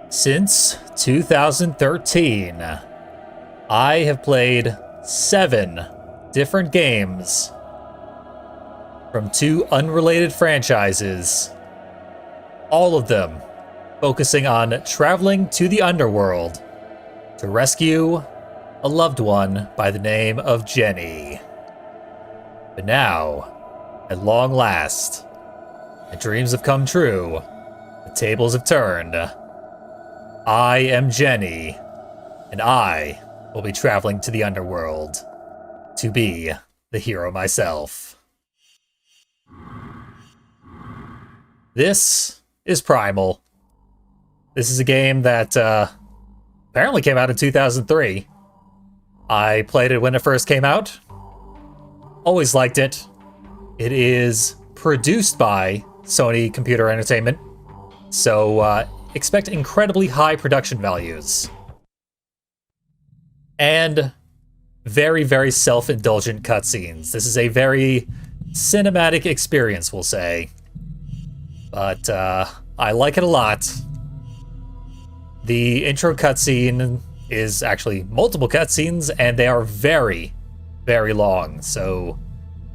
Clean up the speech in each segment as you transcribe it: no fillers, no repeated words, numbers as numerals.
Since 2013, I have played 7 different games from 2 unrelated franchises, all of them focusing on traveling to the underworld to rescue a loved one by the name of Jenny. But now, at long last, my dreams have come true, the tables have turned. I am Jenny, and I will be traveling to the underworld to be the hero myself. This is Primal. This is a game that apparently came out in 2003. I played it when it first came out. Always liked it. It is produced by Sony Computer Entertainment, so expect incredibly high production values. And very, very self-indulgent cutscenes. This is a very cinematic experience, we'll say. But I like it a lot. The intro cutscene is actually multiple cutscenes, and they are very, very long. So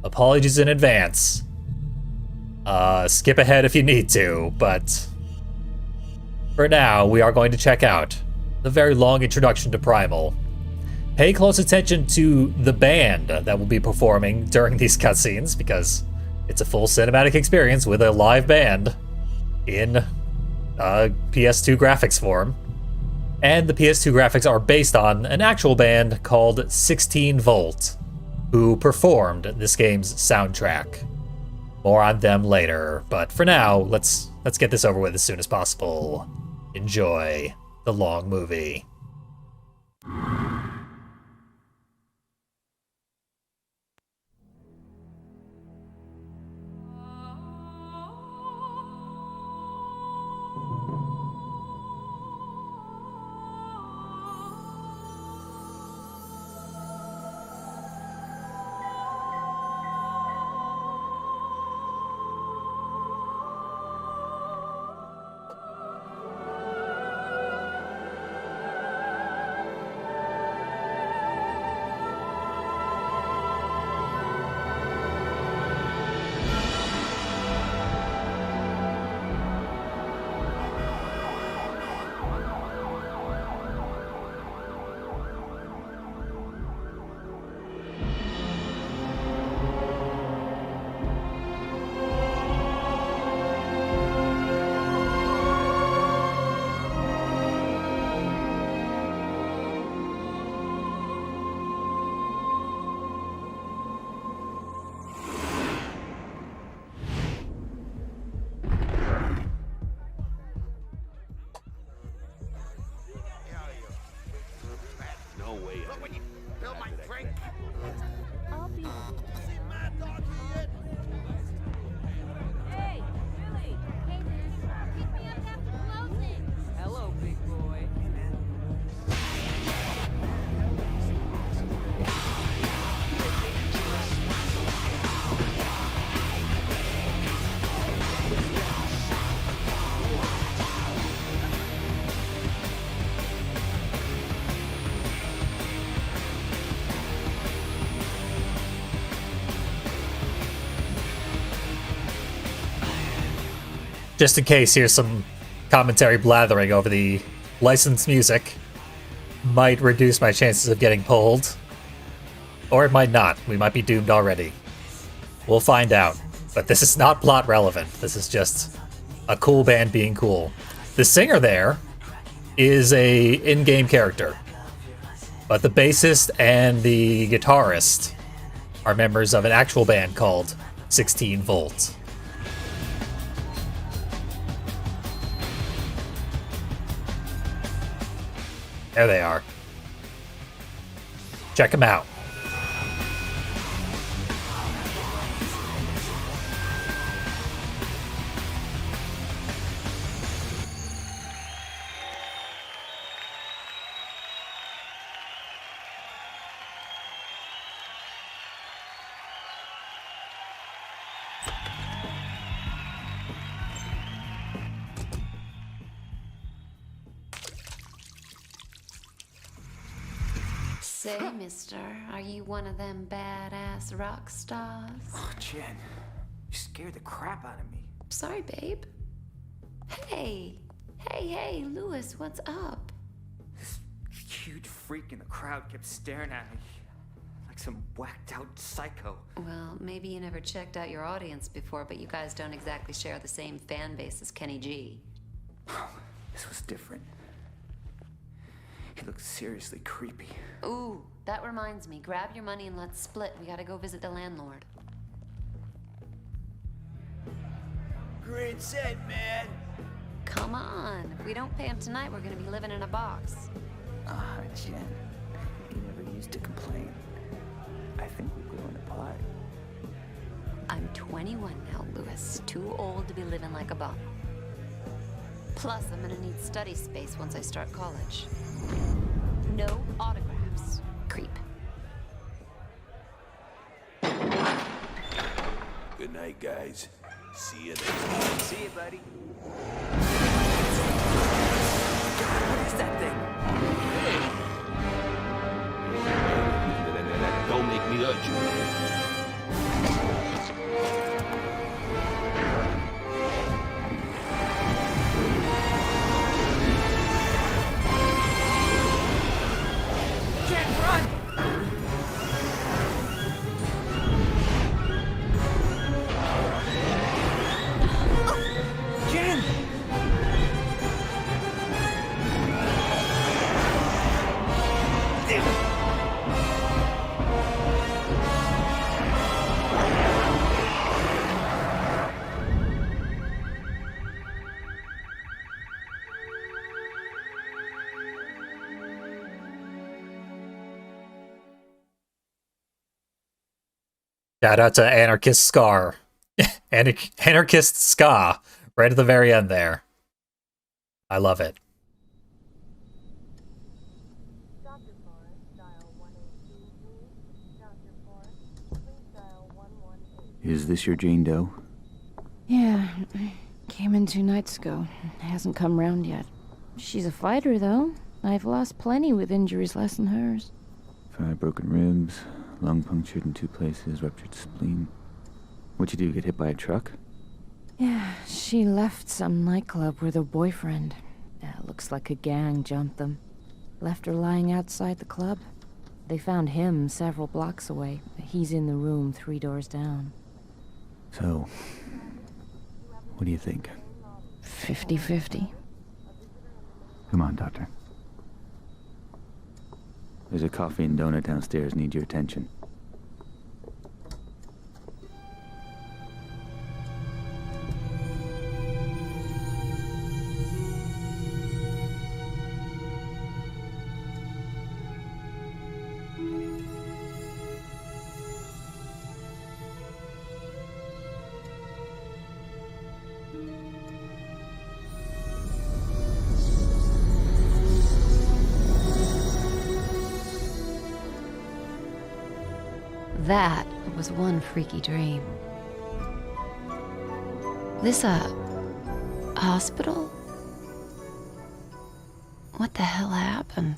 apologies in advance. Skip ahead if you need to, but for now, we are going to check out the very long introduction to Primal. Pay close attention to the band that will be performing during these cutscenes, because it's a full cinematic experience with a live band in PS2 graphics form. And the PS2 graphics are based on an actual band called 16 Volt, who performed this game's soundtrack. More on them later, but for now, let's get this over with as soon as possible. Enjoy the long movie. Just in case, here's some commentary blathering over the licensed music. Might reduce my chances of getting pulled. Or it might not. We might be doomed already. We'll find out. But this is not plot relevant. This is just a cool band being cool. The singer there is a in-game character. But the bassist and the guitarist are members of an actual band called 16 Volt. There they are. Check them out. Say, mister, are you one of them badass rock stars? Oh, Jen, you scared the crap out of me. Sorry, babe. Hey, Lewis, what's up? This huge freak in the crowd kept staring at me like some whacked out psycho. Well, maybe you never checked out your audience before, but you guys don't exactly share the same fan base as Kenny G. This was different. He looked seriously creepy. Ooh, that reminds me. Grab your money and let's split. We gotta go visit the landlord. Great set, man. Come on. If we don't pay him tonight, we're gonna be living in a box. Ah, Jen. You never used to complain. I think we're growing apart. I'm 21 now, Lewis. Too old to be living like a bum. Plus, I'm gonna need study space once I start college. No autographs. Creep. Good night, guys. See you next time. See you, buddy. What is that thing? Don't make me hurt you. Shout out to Anarchist Scar. Anarchist Ska. Right at the very end there. I love it. Dr. Forrest, dial 1822. Dr. Forrest, please dial 118. Is this your Jane Doe? Yeah, came in 2 nights ago. Hasn't come round yet. She's a fighter, though. I've lost plenty with injuries less than hers. 5 broken ribs, lung punctured in 2 places, ruptured spleen. What'd you do, get hit by a truck? Yeah, she left some nightclub with her boyfriend. Looks like a gang jumped them. Left her lying outside the club. They found him several blocks away. He's in the room 3 doors down. So, what do you think? 50-50. Come on, Doctor. There's a coffee and donut downstairs. Need your attention. That was one freaky dream. This a hospital? What the hell happened?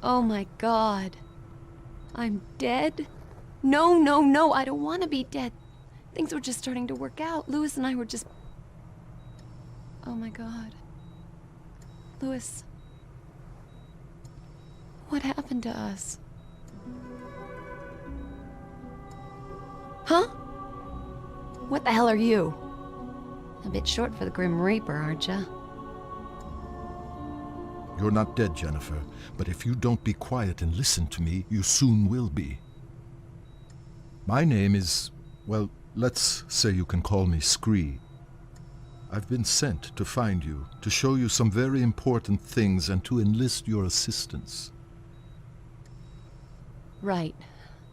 Oh my god. I'm dead? No, I don't want to be dead. Things were just starting to work out. Lewis and I were just... Oh my god. Lewis. What happened to us? Huh? What the hell are you? A bit short for the Grim Reaper, aren't ya? You're not dead, Jennifer, but if you don't be quiet and listen to me, you soon will be. My name is, well, let's say you can call me Scree. I've been sent to find you, to show you some very important things and to enlist your assistance. Right.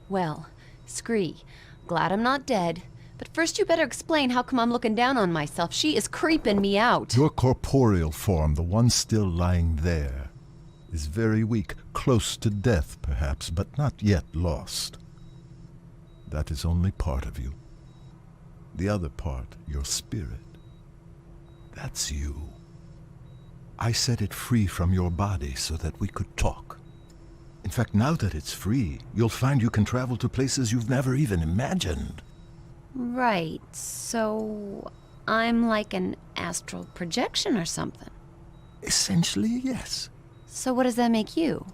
Well, Scree, glad I'm not dead. But first you better explain how come I'm looking down on myself. She is creeping me out. Your corporeal form, the one still lying there, is very weak, close to death perhaps, but not yet lost. That is only part of you. The other part, your spirit, that's you. I set it free from your body so that we could talk. In fact, now that it's free, you'll find you can travel to places you've never even imagined. Right, so I'm like an astral projection or something. Essentially, yes. So what does that make you?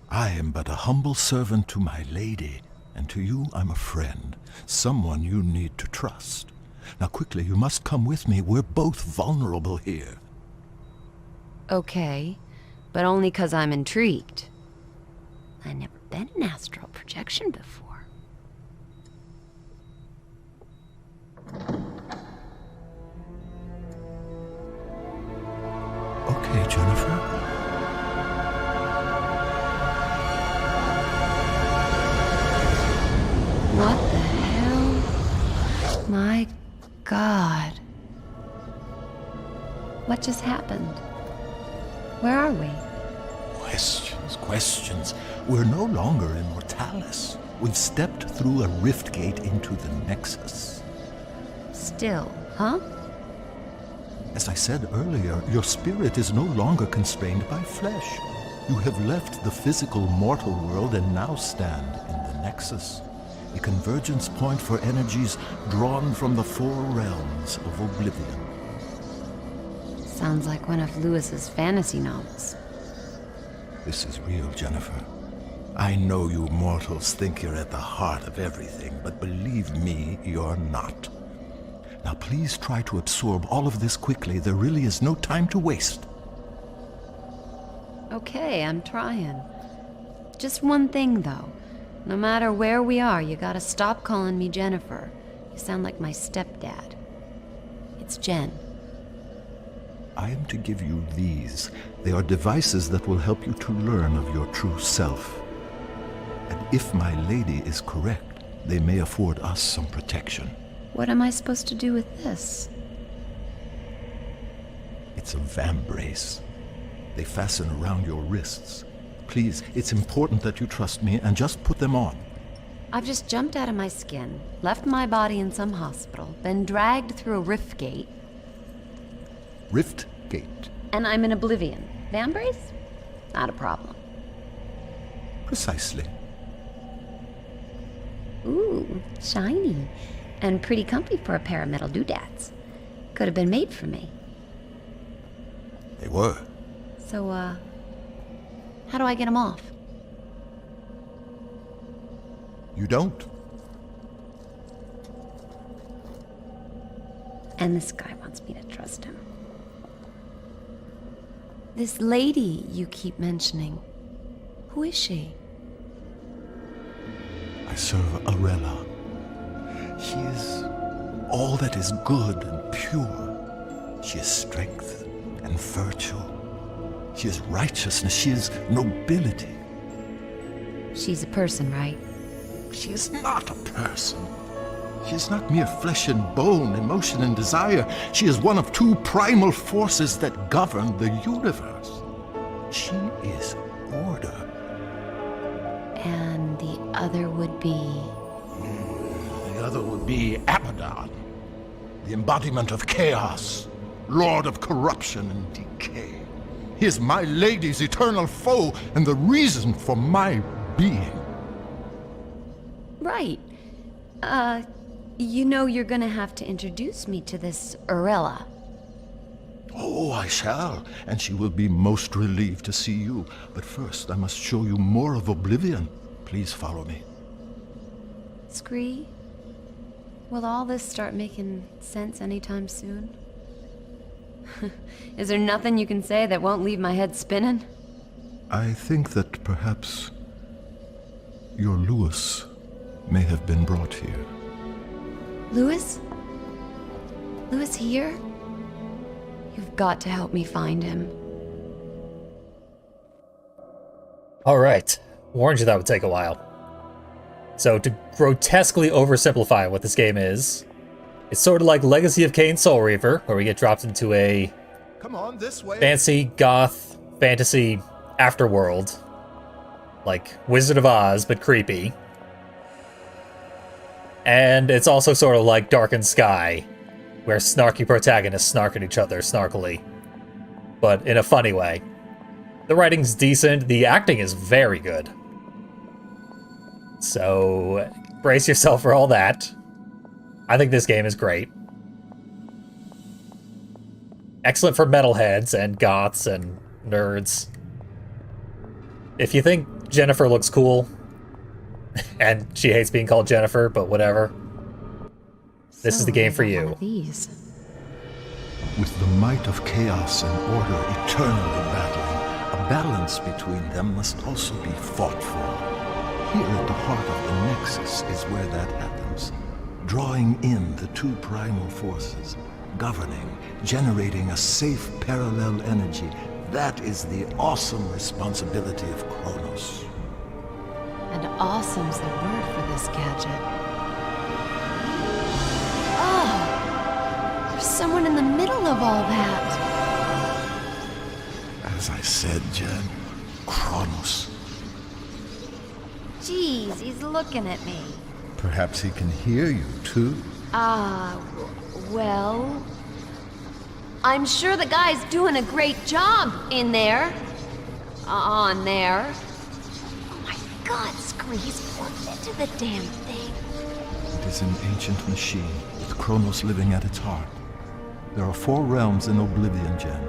I am but a humble servant to my lady, and to you I'm a friend, someone you need to trust. Now quickly, you must come with me. We're both vulnerable here. Okay, but only 'cause I'm intrigued. I've never been an astral projection before. Okay, Jennifer. What the hell? My God. What just happened? Where are we? Questions. We're no longer in Mortalis. We've stepped through a rift gate into the Nexus. Still, huh? As I said earlier, your spirit is no longer constrained by flesh. You have left the physical mortal world and now stand in the Nexus, a convergence point for energies drawn from the four realms of oblivion. Sounds like one of Lewis's fantasy novels. This is real, Jennifer. I know you mortals think you're at the heart of everything, but believe me, you're not. Now please try to absorb all of this quickly. There really is no time to waste. Okay, I'm trying. Just one thing, though. No matter where we are, you gotta stop calling me Jennifer. You sound like my stepdad. It's Jen. I am to give you these. They are devices that will help you to learn of your true self. And if my lady is correct, they may afford us some protection. What am I supposed to do with this? It's a vambrace. They fasten around your wrists. Please, it's important that you trust me and just put them on. I've just jumped out of my skin, left my body in some hospital, been dragged through a rift gate, Rift Gate. and I'm in oblivion. Vambrace? Not a problem. Precisely. Ooh, shiny. And pretty comfy for a pair of metal doodads. Could have been made for me. They were. So, how do I get them off? You don't. And this guy wants me to trust him. This lady you keep mentioning, who is she? I serve Arella. She is all that is good and pure. She is strength and virtue. She is righteousness. She is nobility. She's a person, right? She is not a person. She is not mere flesh and bone, emotion and desire. She is one of two primal forces that govern the universe. She is order. And the other would be... The other would be Abaddon, the embodiment of chaos, lord of corruption and decay. He is my lady's eternal foe and the reason for my being. Right. You know you're gonna have to introduce me to this Arella. Oh, I shall, and she will be most relieved to see you. But first, I must show you more of Oblivion. Please follow me. Scree, will all this start making sense anytime soon? Is there nothing you can say that won't leave my head spinning? I think that perhaps your Lewis may have been brought here. Lewis? Lewis here? You've got to help me find him. Alright, warned you that would take a while. So, to grotesquely oversimplify what this game is, it's sort of like Legacy of Kain Soul Reaver, where we get dropped into a Come on, this way. fancy, goth, fantasy afterworld. Like Wizard of Oz, but creepy. And it's also sort of like Darkened Sky, where snarky protagonists snark at each other snarkily. But in a funny way. The writing's decent, the acting is very good. So brace yourself for all that. I think this game is great. Excellent for metalheads and goths and nerds. If you think Jennifer looks cool, and she hates being called Jennifer, but whatever, this is the game for One you. of these. With the might of chaos and order eternally battling, a balance between them must also be fought for. Here at the heart of the Nexus is where that happens, drawing in the two primal forces, governing, generating a safe parallel energy. That is the awesome responsibility of Kronos. And awesome's the word for this gadget. Oh! There's someone in the middle of all that. As I said, Jen, Kronos. Jeez, he's looking at me. Perhaps he can hear you, too. Well... I'm sure the guy's doing a great job in there. On there. Oh my god, Scree, he's plugged into the damn thing. It is an ancient machine, with Kronos living at its heart. There are 4 realms in Oblivion, Jen.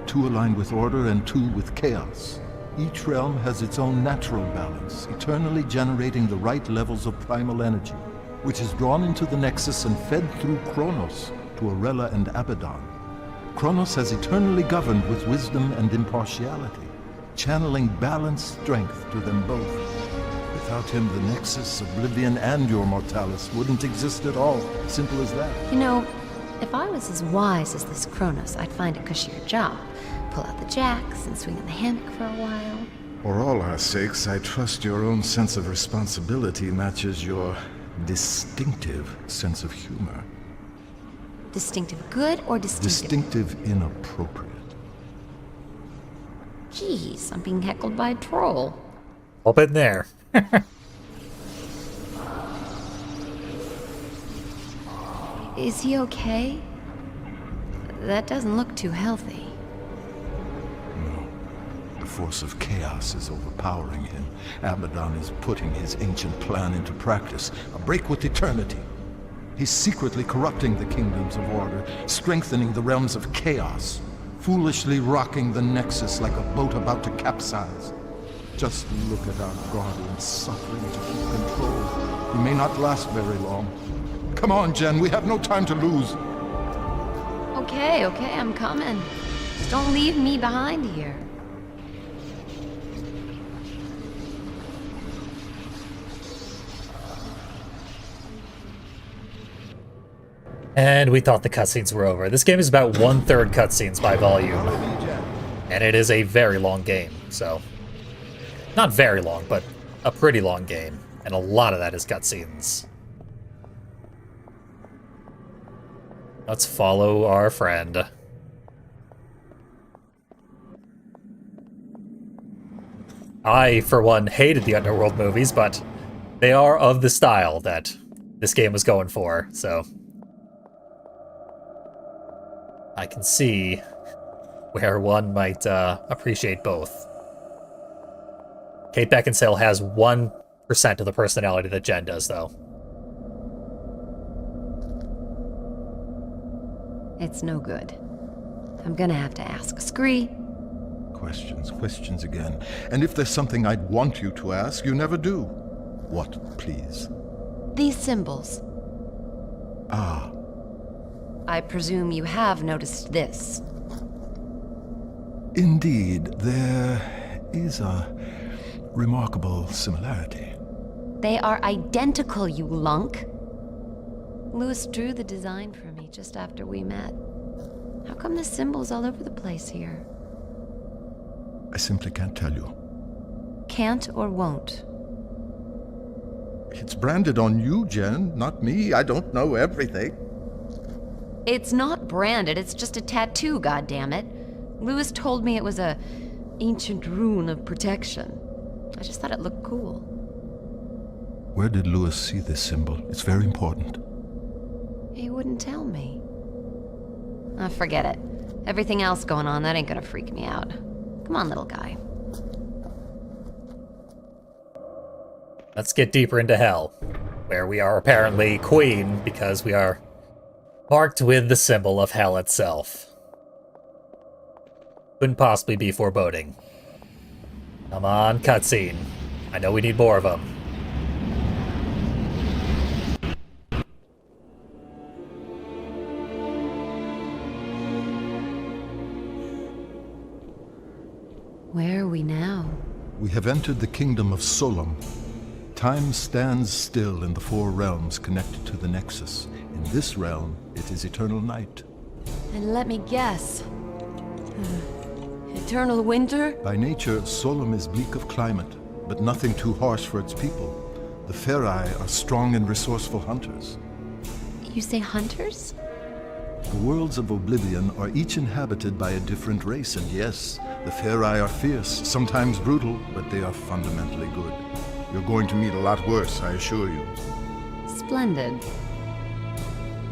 2 aligned with order and 2 with chaos. Each realm has its own natural balance, eternally generating the right levels of primal energy, which is drawn into the Nexus and fed through Kronos to Arella and Abaddon. Kronos has eternally governed with wisdom and impartiality, channeling balanced strength to them both. Without him, the Nexus, Oblivion, and your Mortalis wouldn't exist at all. Simple as that. You know, if I was as wise as this Kronos, I'd find a cushier job. Pull out the jacks and swing in the hammock for a while. For all our sakes, I trust your own sense of responsibility matches your distinctive sense of humor. Distinctive good or distinctive? Distinctive inappropriate. Jeez, I'm being heckled by a troll. Up in there. Is he okay? That doesn't look too healthy. No. The force of chaos is overpowering him. Abaddon is putting his ancient plan into practice. A break with eternity. He's secretly corrupting the kingdoms of order, strengthening the realms of chaos, foolishly rocking the Nexus like a boat about to capsize. Just look at our guardian suffering to keep control. He may not last very long. Come on, Jen, we have no time to lose. Okay, I'm coming. Just don't leave me behind here. And we thought the cutscenes were over. This game is about 1/3 cutscenes by volume. And it is a very long game, so... Not very long, but a pretty long game. And a lot of that is cutscenes. Let's follow our friend. I, for one, hated the Underworld movies, but they are of the style that this game was going for, so... I can see where one might appreciate both. Kate Beckinsale has 1% of the personality that Jen does, though. It's no good. I'm gonna have to ask Scree. Questions again. And if there's something I'd want you to ask, you never do. What, please? These symbols. Ah. I presume you have noticed this. Indeed, there is a remarkable similarity. They are identical, you lunk. Lewis drew the design for me just after we met. How come the symbols all over the place here? I simply can't tell you. Can't or won't? It's branded on you, Jen, not me. I don't know everything. It's not branded, it's just a tattoo, goddammit. Lewis told me it was a ancient rune of protection. I just thought it looked cool. Where did Lewis see this symbol? It's very important. He wouldn't tell me. Forget it. Everything else going on, that ain't gonna freak me out. Come on, little guy. Let's get deeper into hell, where we are apparently queen because we are marked with the symbol of hell itself. Couldn't possibly be foreboding. Come on, cutscene. I know we need more of them. Where are we now? We have entered the kingdom of Solum. Time stands still in the four realms connected to the Nexus. In this realm, it is eternal night. And let me guess. Eternal winter? By nature, Solum is bleak of climate, but nothing too harsh for its people. The Ferai are strong and resourceful hunters. You say hunters? The worlds of Oblivion are each inhabited by a different race, and yes, the Ferai are fierce, sometimes brutal, but they are fundamentally good. You're going to meet a lot worse, I assure you. Splendid.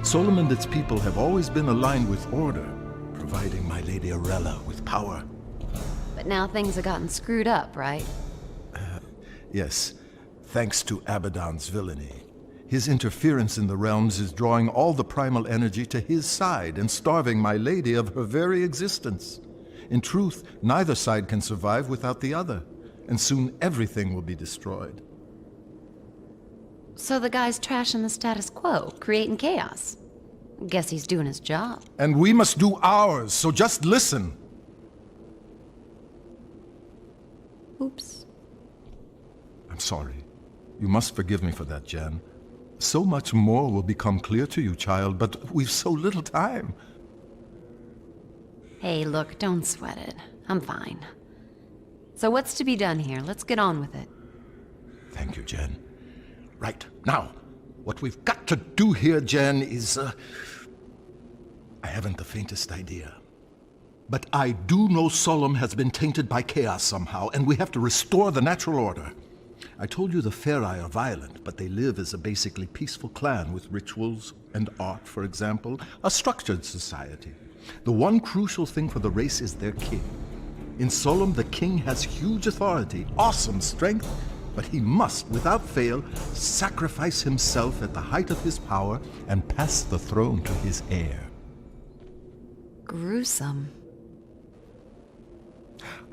Solum and its people have always been aligned with order, providing my Lady Arella with power. But now things have gotten screwed up, right? Yes, thanks to Abaddon's villainy. His interference in the realms is drawing all the primal energy to his side and starving my lady of her very existence. In truth, neither side can survive without the other, and soon everything will be destroyed. So the guy's trashing the status quo, creating chaos. Guess he's doing his job. And we must do ours, so just listen. Oops. I'm sorry. You must forgive me for that, Jen. So much more will become clear to you, child, but we've so little time. Hey, look, don't sweat it. I'm fine. So what's to be done here? Let's get on with it. Thank you, Jen. Right, now, what we've got to do here, Jen, is, I haven't the faintest idea. But I do know Solum has been tainted by chaos somehow, and we have to restore the natural order. I told you the Ferai are violent, but they live as a basically peaceful clan with rituals and art, for example, a structured society. The one crucial thing for the race is their king. In Solum, the king has huge authority, awesome strength, but he must, without fail, sacrifice himself at the height of his power and pass the throne to his heir. Gruesome.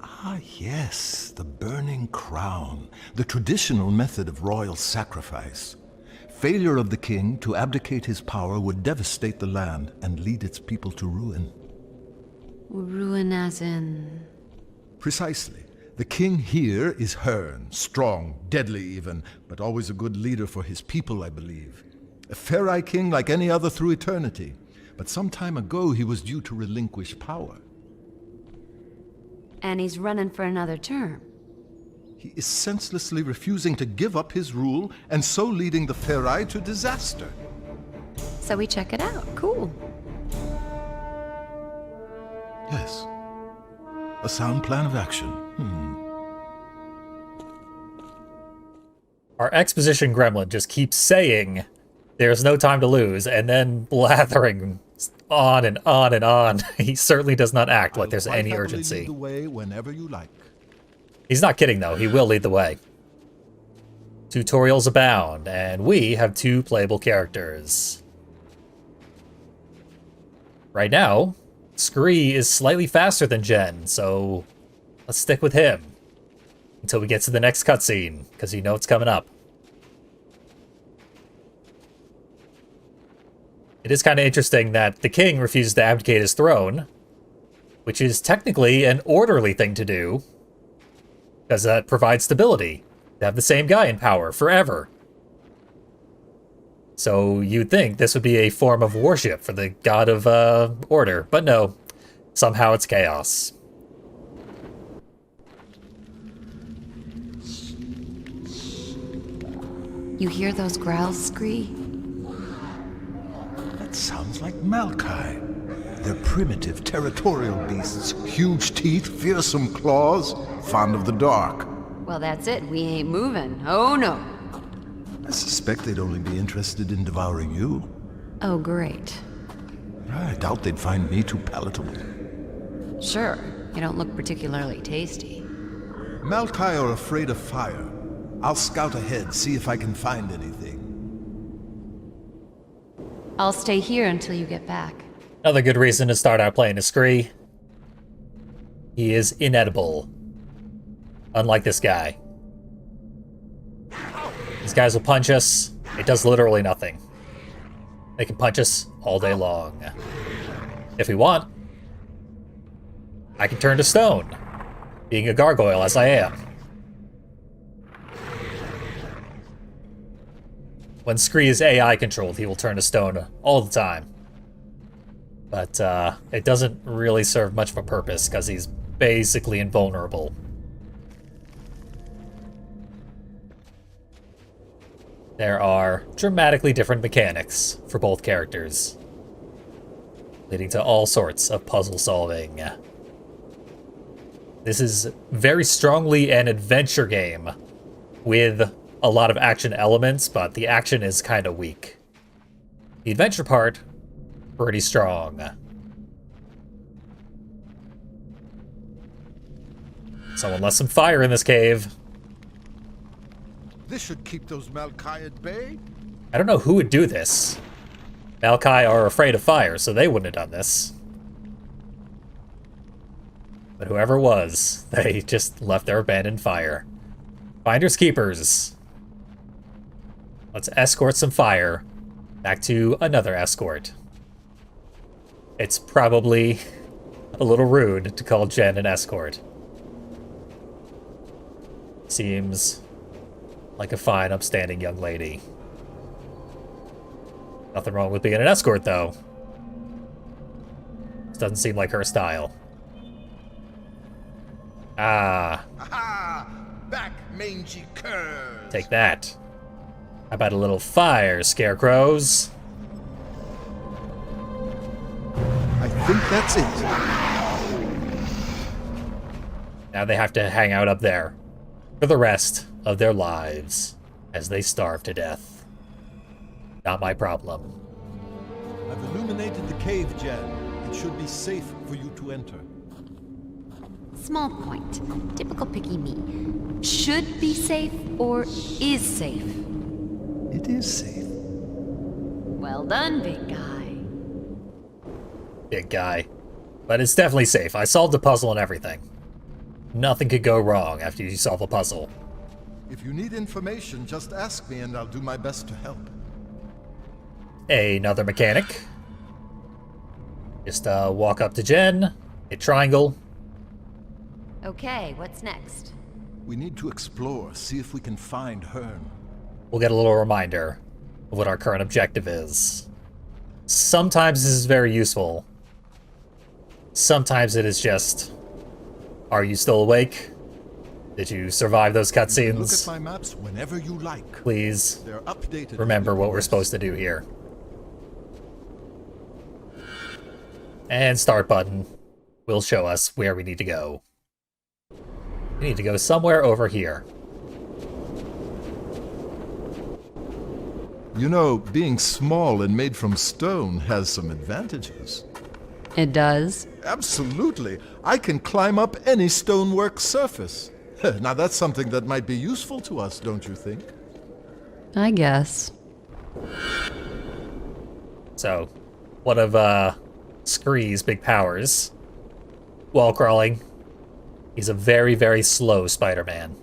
Ah, yes, the burning crown, the traditional method of royal sacrifice. Failure of the king to abdicate his power would devastate the land and lead its people to ruin. Ruin as in... Precisely. The king here is Hearn, strong, deadly even, but always a good leader for his people, I believe. A Ferai king like any other through eternity. But some time ago he was due to relinquish power. And he's running for another term. He is senselessly refusing to give up his rule, and so leading the Ferai to disaster. So we check it out. Cool. Yes. A sound plan of action. Our exposition gremlin just keeps saying there's no time to lose, and then blathering on and on and on. He certainly does not act like there's any urgency. Lead the way whenever you like. He's not kidding, though. He will lead the way. Tutorials abound, and we have 2 playable characters. Right now, Scree is slightly faster than Jen, so let's stick with him until we get to the next cutscene, because you know it's coming up. It is kind of interesting that the king refuses to abdicate his throne, which is technically an orderly thing to do, because that provides stability, to have the same guy in power forever. So you'd think this would be a form of worship for the god of order, but no, somehow it's chaos. You hear those growls, Scree? That sounds like Malkai. They're primitive, territorial beasts. Huge teeth, fearsome claws, fond of the dark. Well, that's it. We ain't moving. Oh, no. I suspect they'd only be interested in devouring you. Oh, great. I doubt they'd find me too palatable. Sure. You don't look particularly tasty. Malkai are afraid of fire. I'll scout ahead, see if I can find anything. I'll stay here until you get back. Another good reason to start out playing a Scree. He is inedible. Unlike this guy. These guys will punch us. It does literally nothing. They can punch us all day long. If we want, I can turn to stone, being a gargoyle as I am. When Scree is AI controlled, he will turn to stone all the time. But it doesn't really serve much of a purpose because he's basically invulnerable. There are dramatically different mechanics for both characters, leading to all sorts of puzzle solving. This is very strongly an adventure game with a lot of action elements, but the action is kind of weak. The adventure part, pretty strong. Someone left some fire in this cave. This should keep those Malkai at bay. I don't know who would do this. Malkai are afraid of fire, so they wouldn't have done this. But whoever it was, they just left their abandoned fire. Finders keepers. Let's escort some fire back to another escort. It's probably a little rude to call Jen an escort. Seems like a fine, upstanding young lady. Nothing wrong with being an escort, though. This doesn't seem like her style. Ah. Aha! Back, mangy curs! Take that. How about a little fire, scarecrows? I think that's it. Now they have to hang out up there for the rest of their lives as they starve to death. Not my problem. I've illuminated the cave, Jen. It should be safe for you to enter. Small point. Typical picky me. Should be safe or is safe? It is safe. Well done, big guy. Big guy. But it's definitely safe. I solved the puzzle and everything. Nothing could go wrong after you solve a puzzle. If you need information, just ask me and I'll do my best to help. Another mechanic. Just walk up to Jen, hit triangle. Okay, what's next? We need to explore, see if we can find Hearn. We'll get a little reminder of what our current objective is. Sometimes this is very useful. Sometimes it is just, are you still awake? Did you survive those Look at cutscenes? my maps whenever you like. Please They're updated. remember what we're supposed to do here. And start button will show us where we need to go. We need to go somewhere over here. You know, being small and made from stone has some advantages. It does. Absolutely. I can climb up any stonework surface. Now that's something that might be useful to us, don't you think? I guess. So, one of Scree's big powers, wall crawling. He's a very, very slow Spider-Man.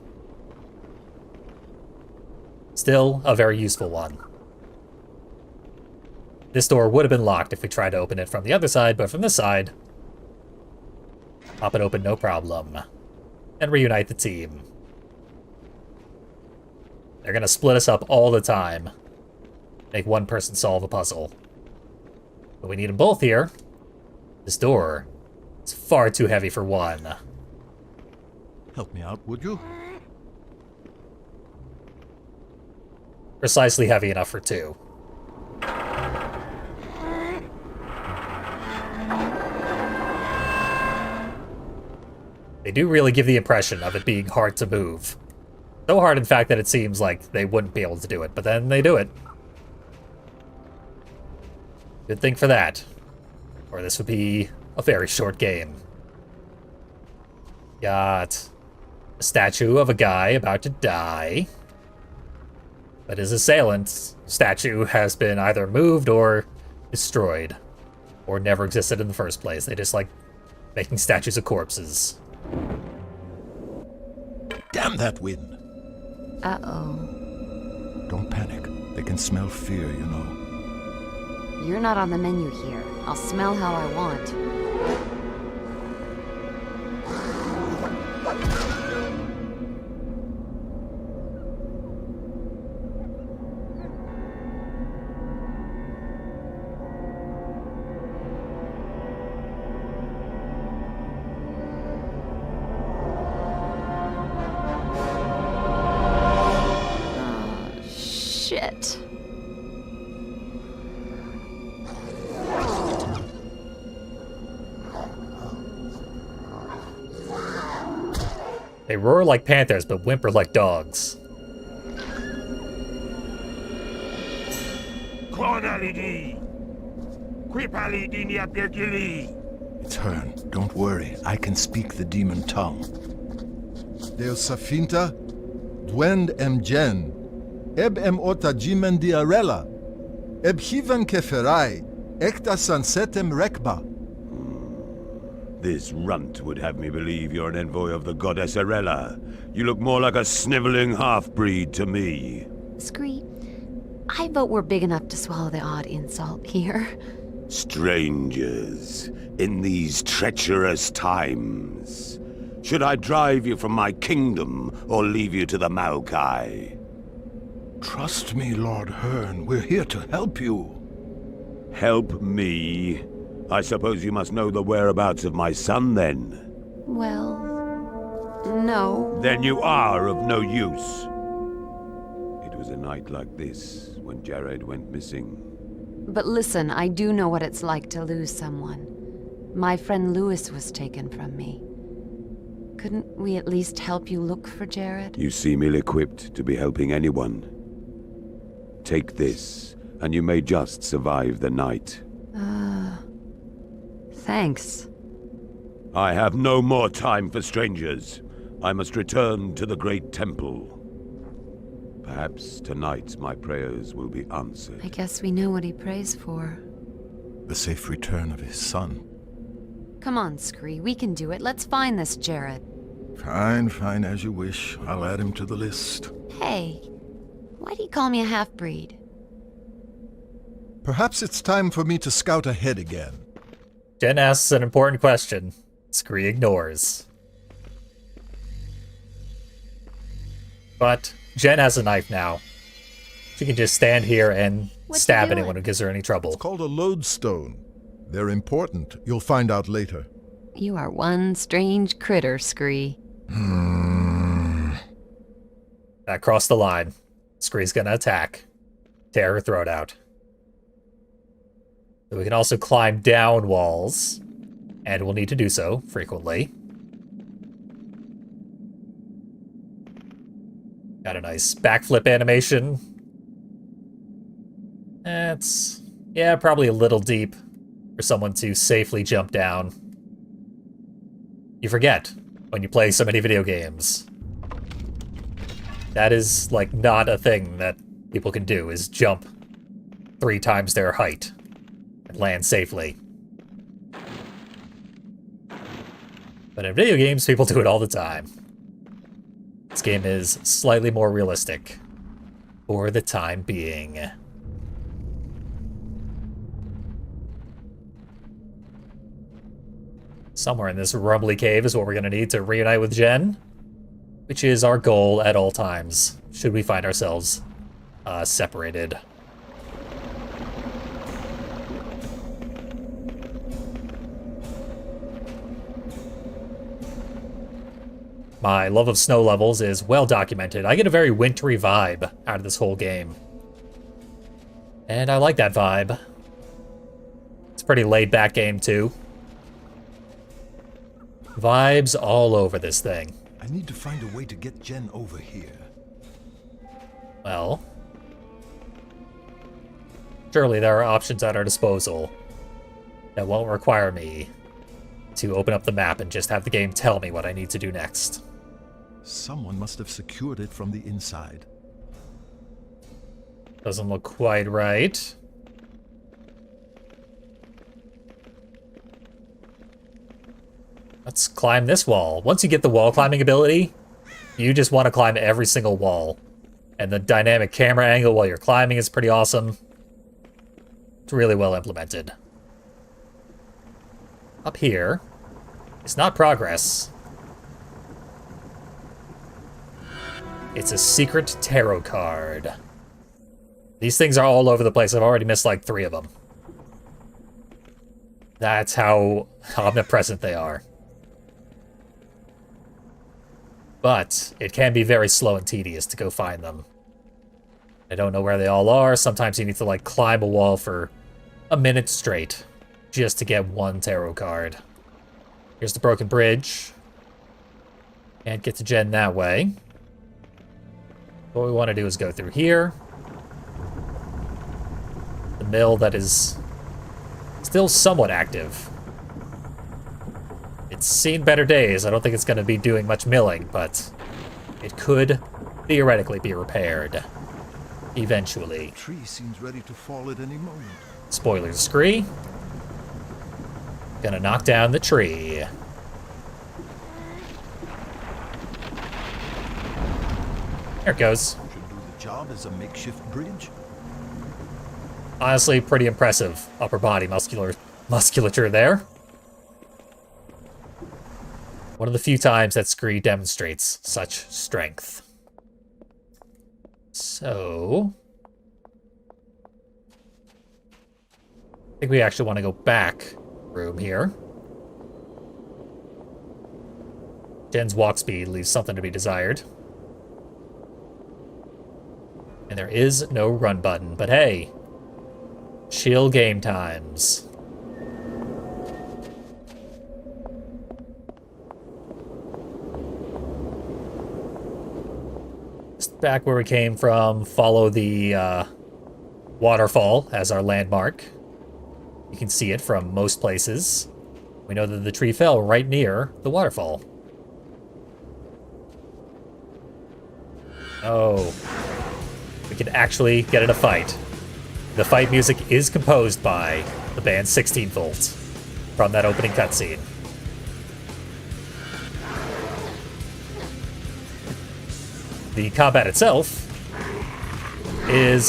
Still a very useful one. This door would have been locked if we tried to open it from the other side, but from this side, pop it open no problem. And reunite the team. They're gonna split us up all the time. Make one person solve a puzzle. But we need them both here. This door is far too heavy for one. Help me out, would you? Precisely heavy enough for two. They do really give the impression of it being hard to move. So hard, in fact, that it seems like they wouldn't be able to do it, but then they do it. Good thing for that. Or this would be a very short game. Got a statue of a guy about to die. But his assailant statue has been either moved or destroyed, or never existed in the first place. They just like making statues of corpses. Damn that wind! Uh-oh. Don't panic. They can smell fear, you know. You're not on the menu here. I'll smell how I want. Shit. They roar like panthers, but whimper like dogs. It's Hearn. Don't worry. I can speak the demon tongue. Deus Safinta, Dwend Jen, Eb Ota Jimen Diarella, Eb Hivan Keferai, Ekta Sansetem Rekba. This runt would have me believe you're an envoy of the goddess Arella. You look more like a sniveling half-breed to me. Scree, I vote we're big enough to swallow the odd insult here. Strangers, in these treacherous times. Should I drive you from my kingdom, or leave you to the Maokai? Trust me, Lord Hearn. We're here to help you. Help me? I suppose you must know the whereabouts of my son, then? Well, no. Then you are of no use. It was a night like this when Jared went missing. But listen, I do know what it's like to lose someone. My friend Lewis was taken from me. Couldn't we at least help you look for Jared? You seem ill-equipped to be helping anyone. Take this, and you may just survive the night. Thanks. I have no more time for strangers. I must return to the great temple. Perhaps tonight my prayers will be answered. I guess we know what he prays for. The safe return of his son. Come on, Scree, we can do it. Let's find this Jared. Fine, as you wish. I'll add him to the list. Hey, why do you call me a half-breed? Perhaps it's time for me to scout ahead again. Jen asks an important question. Scree ignores. But Jen has a knife now. She can just stand here and stab anyone who gives her any trouble. It's called a lodestone. They're important. You'll find out later. You are one strange critter, Scree. That crossed the line. Scree's gonna attack. Tear her throat out. So we can also climb down walls, and we'll need to do so frequently. Got a nice backflip animation. That's, yeah, probably a little deep for someone to safely jump down. You forget when you play so many video games. That is, like, not a thing that people can do, is jump 3 times their height and land safely. But in video games, people do it all the time. This game is slightly more realistic for the time being. Somewhere in this rumbly cave is what we're going to need to reunite with Jen, which is our goal at all times, should we find ourselves separated. My love of snow levels is well documented. I get a very wintry vibe out of this whole game. And I like that vibe. It's a pretty laid-back game, too. Vibes all over this thing. I need to find a way to get Jen over here. Well, surely there are options at our disposal that won't require me to open up the map and just have the game tell me what I need to do next. Someone must have secured it from the inside. Doesn't look quite right. Let's climb this wall. Once you get the wall climbing ability, you just want to climb every single wall. And the dynamic camera angle while you're climbing is pretty awesome. It's really well implemented. Up here, it's not progress. It's a secret tarot card. These things are all over the place. I've already missed like 3 of them. That's how omnipresent they are. But it can be very slow and tedious to go find them. I don't know where they all are. Sometimes you need to like climb a wall for a minute straight just to get one tarot card. Here's the broken bridge. Can't get to Jen that way. What we want to do is go through here. The mill that is still somewhat active. It's seen better days. I don't think it's going to be doing much milling, but it could theoretically be repaired. Eventually. The tree seems ready to fall at any moment. Spoilers, Scree. Gonna knock down the tree. There it goes. Should do the job as a makeshift bridge. Honestly, pretty impressive upper body musculature there. One of the few times that Scree demonstrates such strength. So... I think we actually want to go back room here. Jen's walk speed leaves something to be desired. And there is no run button, but hey, chill game times. Just back where we came from, follow the waterfall as our landmark. You can see it from most places. We know that the tree fell right near the waterfall. Oh. We can actually get in a fight. The fight music is composed by the band 16 Volts from that opening cutscene. The combat itself is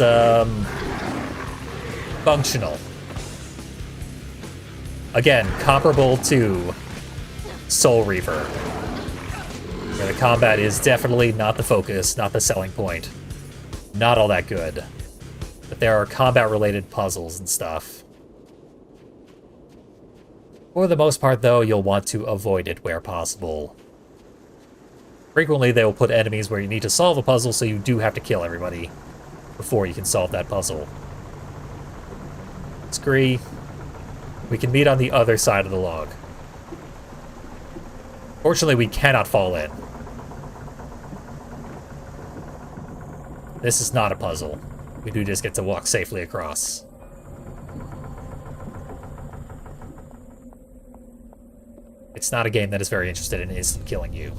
functional. Again, comparable to Soul Reaver, where the combat is definitely not the focus, not the selling point. Not all that good. But there are combat-related puzzles and stuff. For the most part, though, you'll want to avoid it where possible. Frequently, they will put enemies where you need to solve a puzzle, so you do have to kill everybody before you can solve that puzzle. Scree. We can meet on the other side of the log. Fortunately, we cannot fall in. This is not a puzzle. We do just get to walk safely across. It's not a game that is very interested in instant killing you.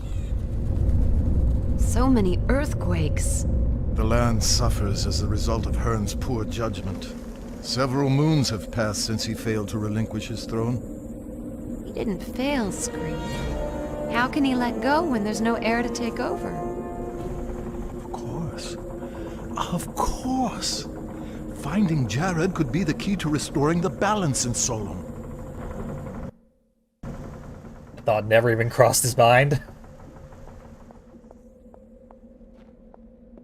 So many earthquakes. The land suffers as a result of Hearn's poor judgment. Several moons have passed since he failed to relinquish his throne. He didn't fail, Scree. How can he let go when there's no heir to take over? Of course. Of course. Finding Jared could be the key to restoring the balance in Solum. Thought never even crossed his mind.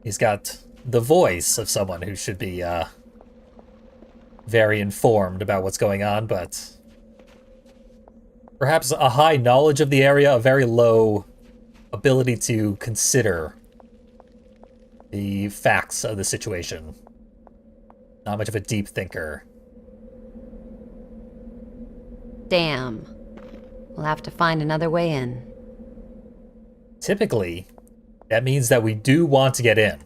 He's got the voice of someone who should be, very informed about what's going on, but perhaps a high knowledge of the area, a very low ability to consider the facts of the situation. Not much of a deep thinker. Damn. We'll have to find another way in. Typically, that means that we do want to get in.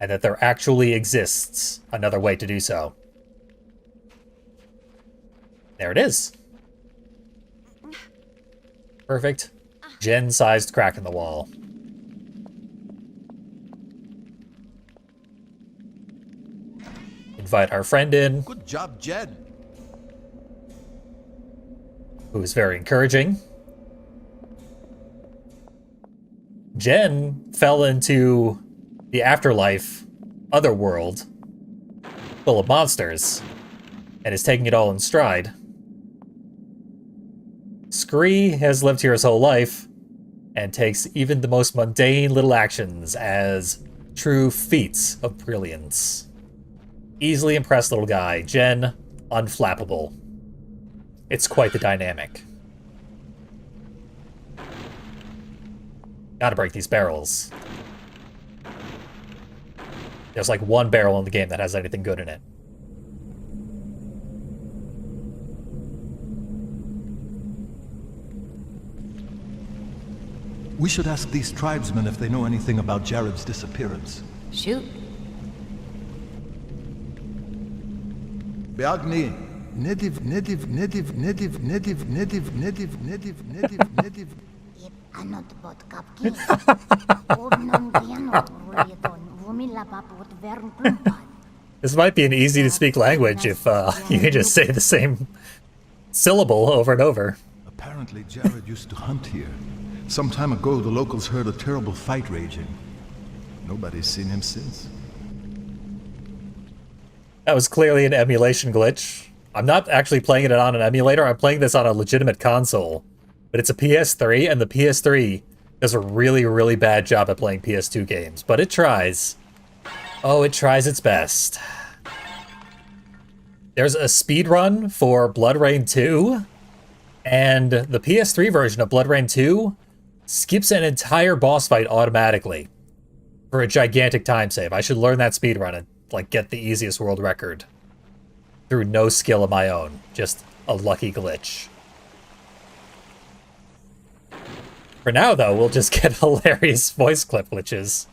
And that there actually exists another way to do so. There it is. Perfect. Gen-sized crack in the wall. invite our friend in, Good job, Jen. who is very encouraging. Jen fell into the afterlife otherworld full of monsters and is taking it all in stride. Scree has lived here his whole life and takes even the most mundane little actions as true feats of brilliance. Easily impressed little guy. Jen, unflappable. It's quite the dynamic. Gotta break these barrels. There's like one barrel in the game that has anything good in it. We should ask these tribesmen if they know anything about Jared's disappearance. Shoot. Beagni, Nediv. Anot bot kapki. Ornon giano ruliton vumila papot vern plumpad. This might be an easy to speak language if you can just say the same syllable over and over. Apparently Jared used to hunt here. Some time ago, the locals heard a terrible fight raging. Nobody's seen him since. That was clearly an emulation glitch. I'm not actually playing it on an emulator, I'm playing this on a legitimate console. But it's a PS3, and the PS3 does a really, really bad job at playing PS2 games. But it tries. Oh, it tries its best. There's a speedrun for Blood Rain 2, and the PS3 version of Blood Rain 2 skips an entire boss fight automatically for a gigantic time save. I should learn that speedrun and like get the easiest world record through no skill of my own, just a lucky glitch. For now, though, we'll just get hilarious voice clip glitches.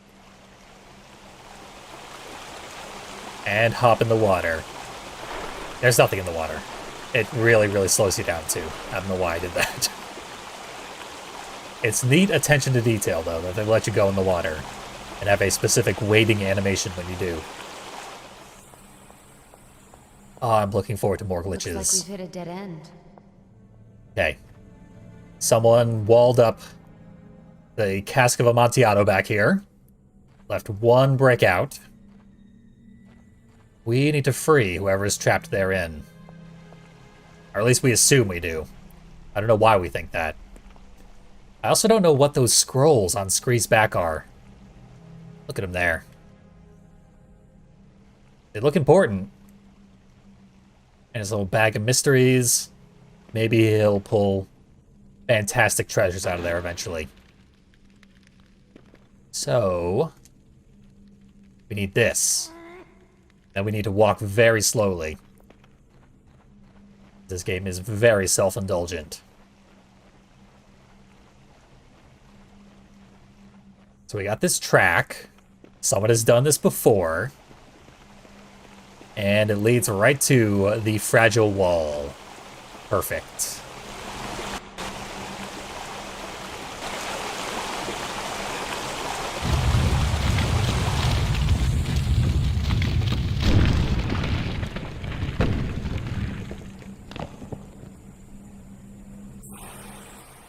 And hop in the water. There's nothing in the water. It really, really slows you down, too. I don't know why I did that. It's neat attention to detail, though, that they let you go in the water and have a specific waiting animation when you do. Oh, I'm looking forward to more glitches. Looks like we've hit a dead end. Okay. Someone walled up the cask of Amontillado back here. Left one brick out. We need to free whoever is trapped therein. Or at least we assume we do. I don't know why we think that. I also don't know what those scrolls on Scree's back are. Look at them there. They look important. And his little bag of mysteries. Maybe he'll pull fantastic treasures out of there eventually. So, we need this. Then we need to walk very slowly. This game is very self-indulgent. So we got this track. Someone has done this before. And it leads right to the fragile wall. Perfect.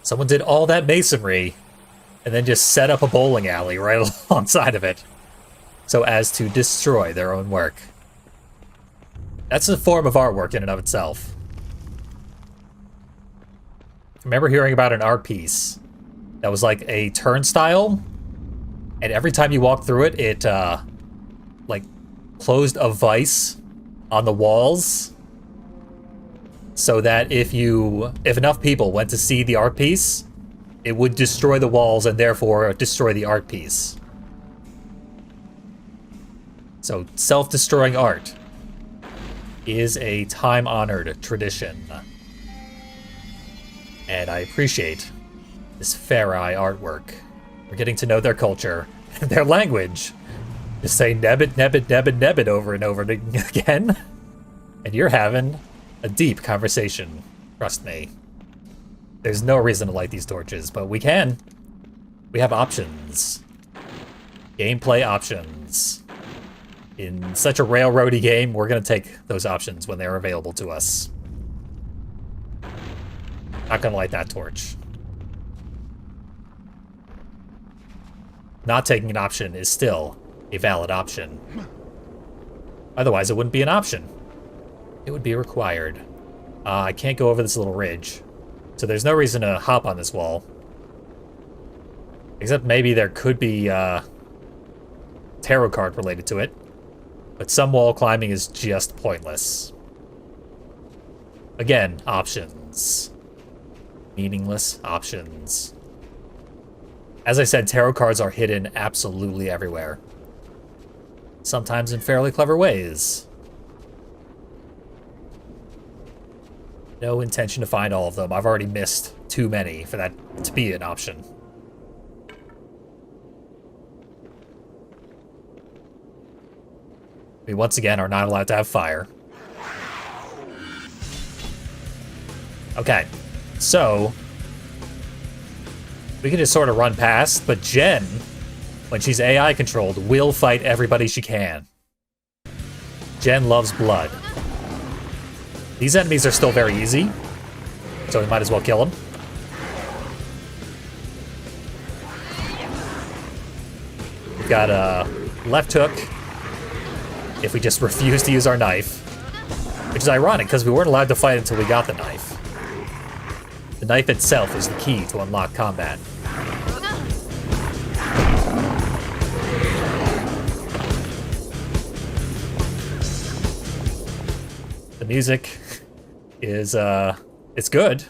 Someone did all that masonry and then just set up a bowling alley right alongside of it so as to destroy their own work. That's a form of artwork in and of itself. I remember hearing about an art piece that was like a turnstile, and every time you walked through it, it like closed a vice on the walls so that if enough people went to see the art piece, it would destroy the walls and therefore destroy the art piece. So self-destroying art is a time-honored tradition. And I appreciate this Fair Eye artwork. We're getting to know their culture and their language. Just say nebbit, nebbit, nebbit, nebbit over and over again. And you're having a deep conversation. Trust me. There's no reason to light these torches, but we can. We have options. Gameplay options. In such a railroady game, we're going to take those options when they're available to us. Not going to light that torch. Not taking an option is still a valid option. Otherwise, it wouldn't be an option. It would be required. I can't go over this little ridge, so there's no reason to hop on this wall. Except maybe there could be tarot card related to it. But some wall climbing is just pointless. Again, options. Meaningless options. As I said, tarot cards are hidden absolutely everywhere. Sometimes in fairly clever ways. No intention to find all of them. I've already missed too many for that to be an option. We once again are not allowed to have fire. Okay, so we can just sort of run past, but Jen, when she's AI controlled, will fight everybody she can. Jen loves blood. These enemies are still very easy, so we might as well kill them. We've got a left hook if we just refuse to use our knife, which is ironic because we weren't allowed to fight until we got the knife. The knife itself is the key to unlock combat. The music is, it's good.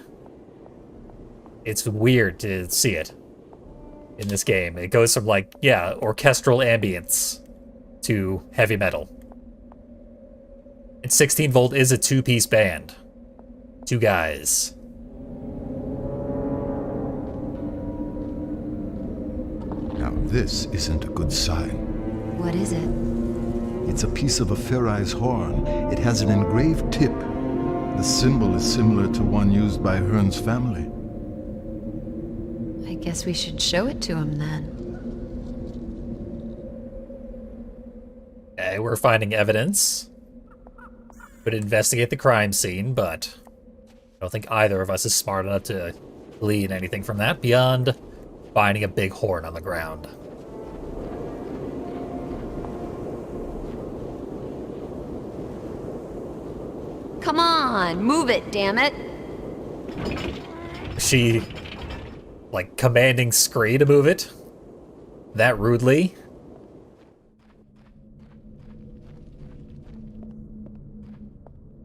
It's weird to see it in this game. It goes from, like, yeah, orchestral ambience to heavy metal. And 16 Volt is a two-piece band. Two guys. Now, this isn't a good sign. What is it? It's a piece of a Ferri's horn. It has an engraved tip. The symbol is similar to one used by Hearn's family. I guess we should show it to him then. Okay, we're finding evidence. Would investigate the crime scene, but I don't think either of us is smart enough to glean anything from that beyond finding a big horn on the ground. Come on, move it, damn it. She, like, commanding Scree to move it? That rudely?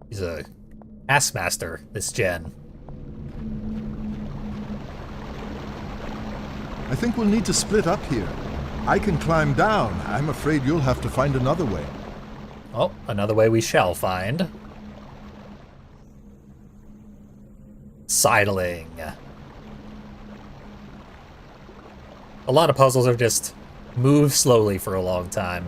He's a taskmaster, this Jen. I think we'll need to split up here. I can climb down. I'm afraid you'll have to find another way. Oh, another way we shall find. Sidling. A lot of puzzles are just move slowly for a long time.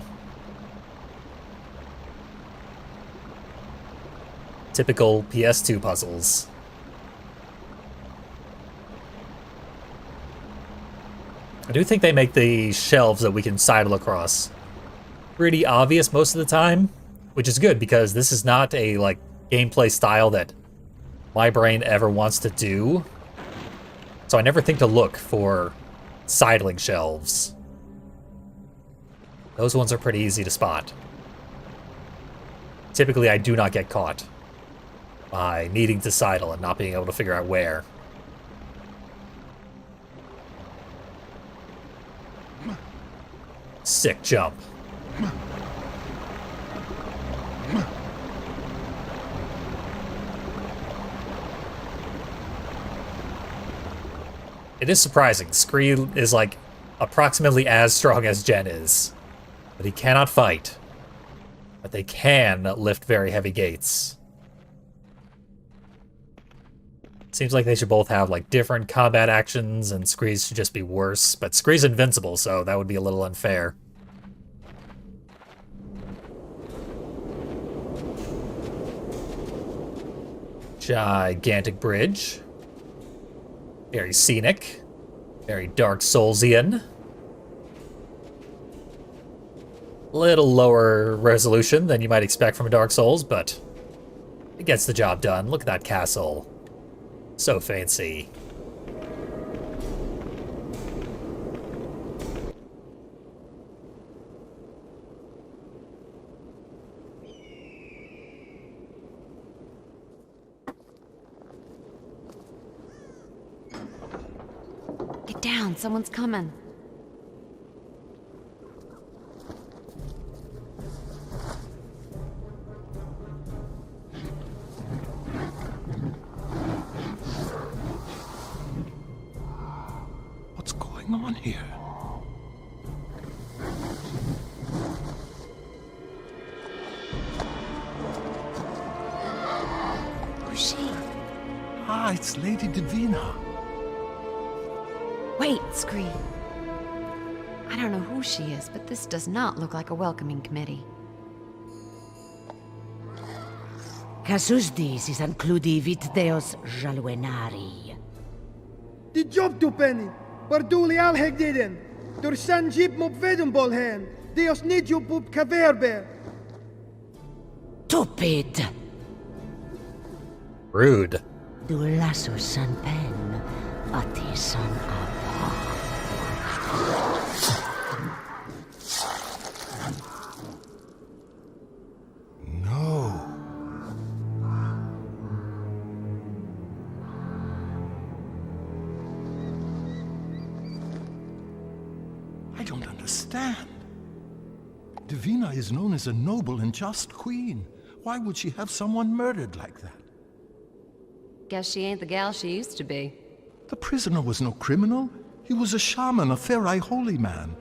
Typical PS2 puzzles. I do think they make the shelves that we can sidle across pretty obvious most of the time, which is good because this is not a, like, gameplay style that my brain ever wants to do. So I never think to look for sidling shelves. Those ones are pretty easy to spot. Typically, I do not get caught by needing to sidle and not being able to figure out where. Sick jump. It is surprising. Scree is, like, approximately as strong as Jen is. But he cannot fight. But they can lift very heavy gates. Seems like they should both have, like, different combat actions, and Scree's should just be worse. But Scree's invincible, so that would be a little unfair. Gigantic bridge. Very scenic. Very Dark Soulsian. Little lower resolution than you might expect from a Dark Souls, but it gets the job done. Look at that castle. So fancy. Get down, someone's coming. What's going on here? Who's she? Ah, it's Lady Divina. Wait, Scree. I don't know who she is, but this does not look like a welcoming committee. Casus disis includi vit deos jaluenari. Die job tu penny. Barduli alheg diden. Dur san jeep mop vedum bol hen. Deos nid jo pup kaverbe. Tupid! Rude. Du lasso san pen, ati san abba. No. I don't understand. Divina is known as a noble and just queen. Why would she have someone murdered like that? Guess she ain't the gal she used to be. The prisoner was no criminal. He was a shaman, a Ferai holy man.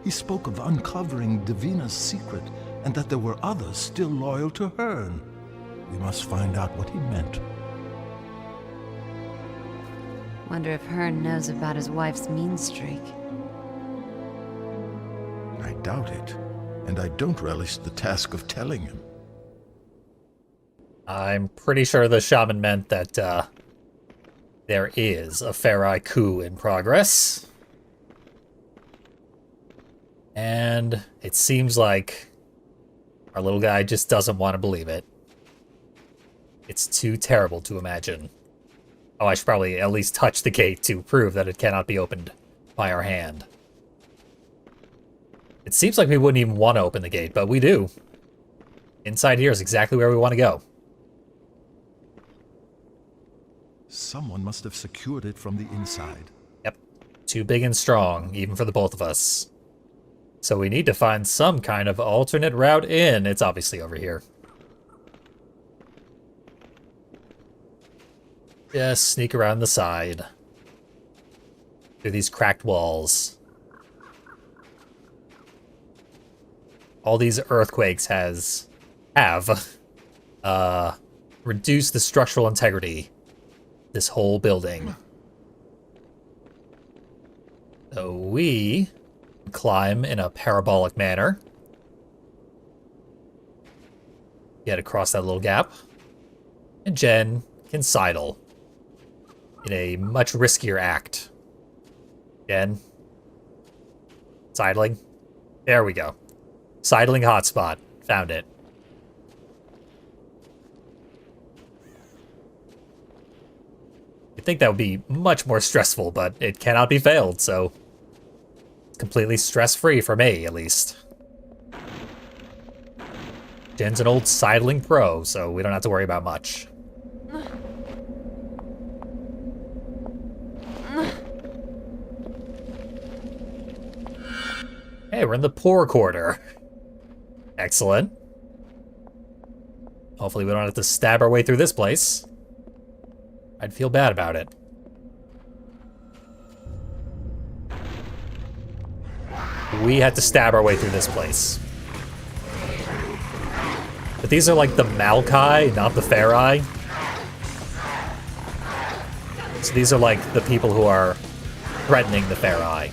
He spoke of uncovering Divina's secret, and that there were others still loyal to Hearn. We must find out what he meant. Wonder if Hearn knows about his wife's mean streak. I doubt it, and I don't relish the task of telling him. I'm pretty sure the shaman meant that, there is a Ferai coup in progress. And it seems like our little guy just doesn't want to believe it. It's too terrible to imagine. Oh, I should probably at least touch the gate to prove that it cannot be opened by our hand. It seems like we wouldn't even want to open the gate, but we do. Inside here is exactly where we want to go. Someone must have secured it from the inside. Yep. Too big and strong, even for the both of us. So we need to find some kind of alternate route in. It's obviously over here. Just sneak around the side. Through these cracked walls. All these earthquakes have reduced the structural integrity of this whole building. So we climb in a parabolic manner. Get across that little gap. And Jen can sidle in a much riskier act. Jen. Sidling. There we go. Sidling hotspot. Found it. You'd think that would be much more stressful, but it cannot be failed, so it's completely stress-free for me, at least. Jen's an old sidling pro, so we don't have to worry about much. Hey, we're in the poor quarter. Excellent. Hopefully we don't have to stab our way through this place. I'd feel bad about it. We had to stab our way through this place. But these are like the Malkai, not the Ferai. So these are like the people who are threatening the Ferai.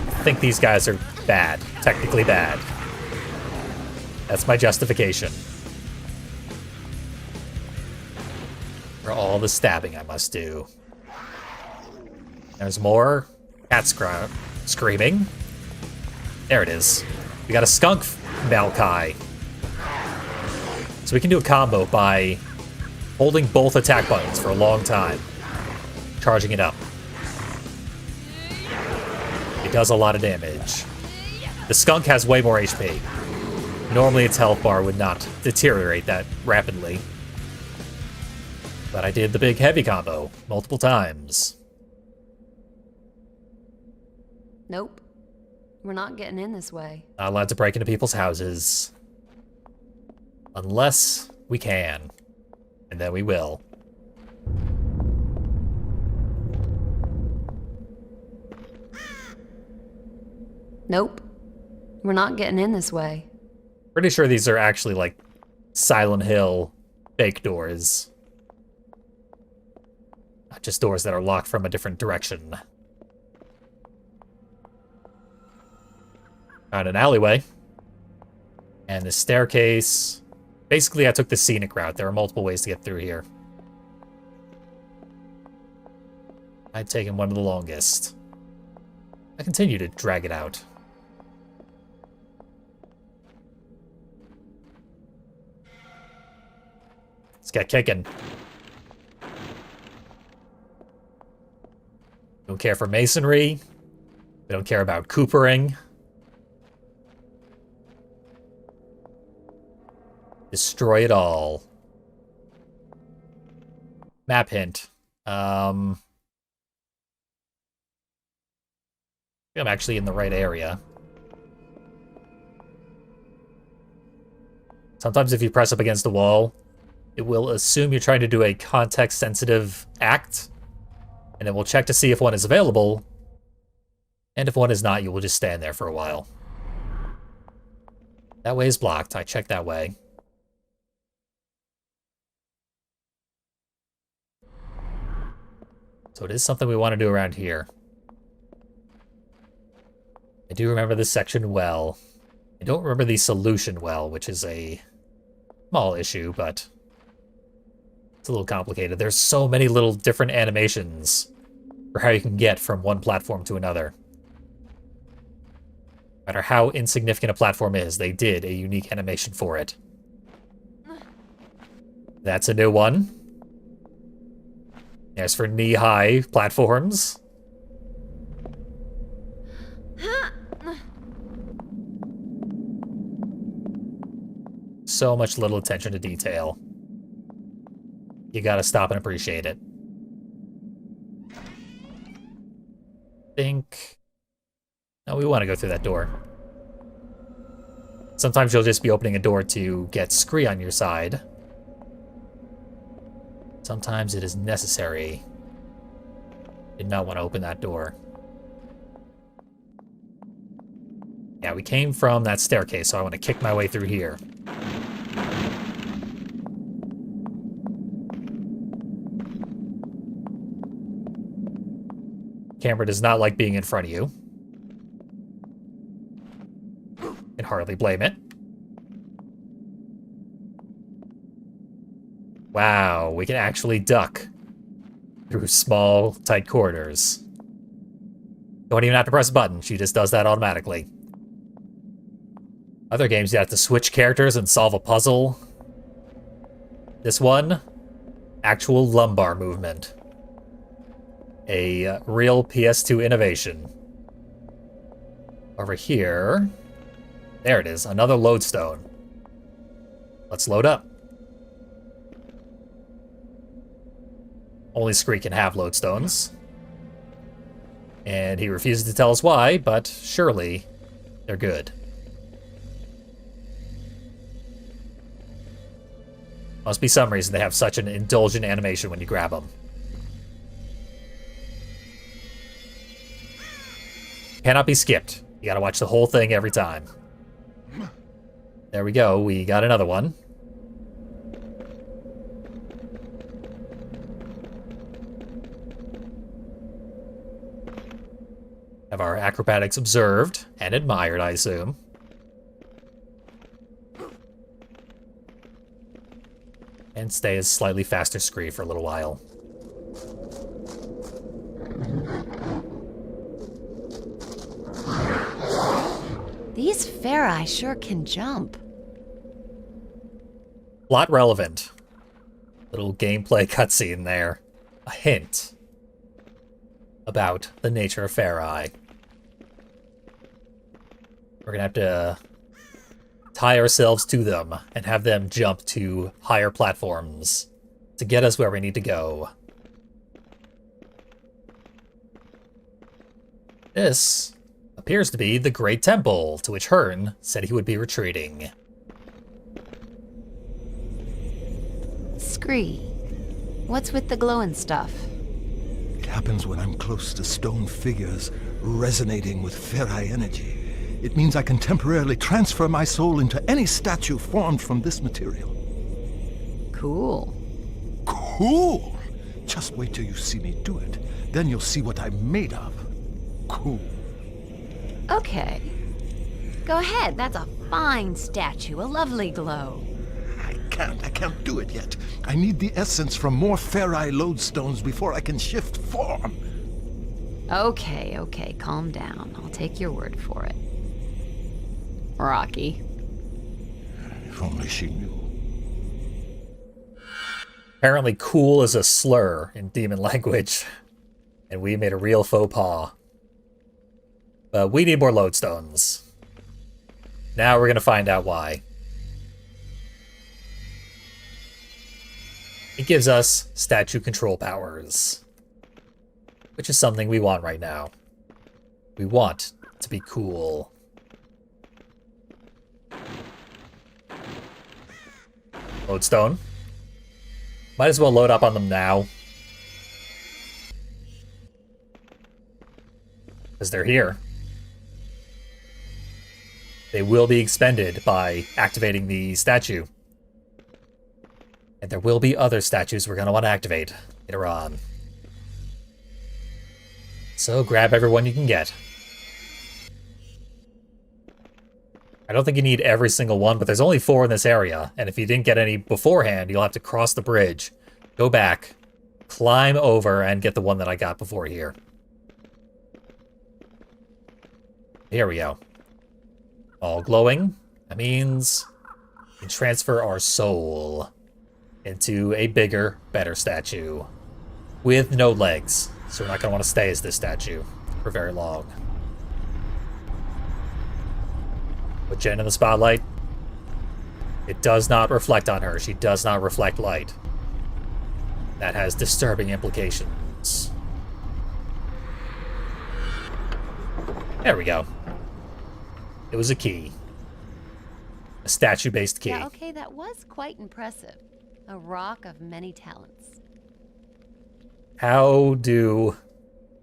I think these guys are bad. Technically bad. That's my justification. For all the stabbing I must do. There's more cat screaming. There it is. We got a skunk Maokai. So we can do a combo by holding both attack buttons for a long time. Charging it up. It does a lot of damage. The skunk has way more HP. Normally its health bar would not deteriorate that rapidly. But I did the big heavy combo multiple times. Nope. We're not getting in this way. Not allowed to break into people's houses. Unless we can. And then we will. Nope. We're not getting in this way. Pretty sure these are actually like Silent Hill fake doors. Not just doors that are locked from a different direction. Found an alleyway. And the staircase. Basically, I took the scenic route. There are multiple ways to get through here. I'd taken one of the longest. I continue to drag it out. Let's get kicking. Don't care for masonry. We don't care about coopering. Destroy it all. Map hint. I'm actually in the right area. Sometimes if you press up against the wall, it will assume you're trying to do a context-sensitive act, and it will check to see if one is available, and if one is not, you will just stand there for a while. That way is blocked. I checked that way. So it is something we want to do around here. I do remember this section well. I don't remember the solution well, which is a small issue, but it's a little complicated. There's so many little different animations for how you can get from one platform to another. No matter how insignificant a platform is, they did a unique animation for it. That's a new one. As for knee-high platforms. So much little attention to detail. You gotta stop and appreciate it. No, we want to go through that door. Sometimes you'll just be opening a door to get Scree on your side. Sometimes it is necessary. Did not want to open that door. Yeah, we came from that staircase, so I want to kick my way through here. Camera does not like being in front of you. Can hardly blame it. Wow, we can actually duck through small, tight corridors. Don't even have to press a button, she just does that automatically. Other games you have to switch characters and solve a puzzle. This one, actual lumbar movement. A real PS2 innovation. Over here, there it is, another lodestone. Let's load up. Only Scree can have lodestones. And he refuses to tell us why, but surely they're good. Must be some reason they have such an indulgent animation when you grab them. Cannot be skipped. You gotta watch the whole thing every time. There we go, we got another one. Have our acrobatics observed and admired, I assume. And stay as slightly faster Scree for a little while. Farai sure can jump. Plot relevant. Little gameplay cutscene there. A hint about the nature of Farai. We're gonna have to tie ourselves to them and have them jump to higher platforms to get us where we need to go. This appears to be the Great Temple, to which Hearn said he would be retreating. Scree, what's with the glowing stuff? It happens when I'm close to stone figures resonating with Farai energy. It means I can temporarily transfer my soul into any statue formed from this material. Cool. Cool! Just wait till you see me do it. Then you'll see what I'm made of. Cool. Okay. Go ahead, that's a fine statue, a lovely glow. I can't do it yet. I need the essence from more Farai lodestones before I can shift form. Okay, calm down. I'll take your word for it. Rocky. If only she knew. Apparently cool is a slur in demon language, and we made a real faux pas. But we need more lodestones. Now we're gonna find out why. It gives us statue control powers, which is something we want right now. We want to be cool. Lodestone. Might as well load up on them now. Because they're here. They will be expended by activating the statue. And there will be other statues we're going to want to activate later on. So grab everyone you can get. I don't think you need every single one, but there's only 4 in this area. And if you didn't get any beforehand, you'll have to cross the bridge, go back, climb over, and get the one that I got before here. Here we go. All glowing. That means we can transfer our soul into a bigger, better statue with no legs. So we're not going to want to stay as this statue for very long. Put Jen in the spotlight. It does not reflect on her. She does not reflect light. That has disturbing implications. There we go. It was a key. A statue-based key. Yeah, okay, that was quite impressive. A rock of many talents. How do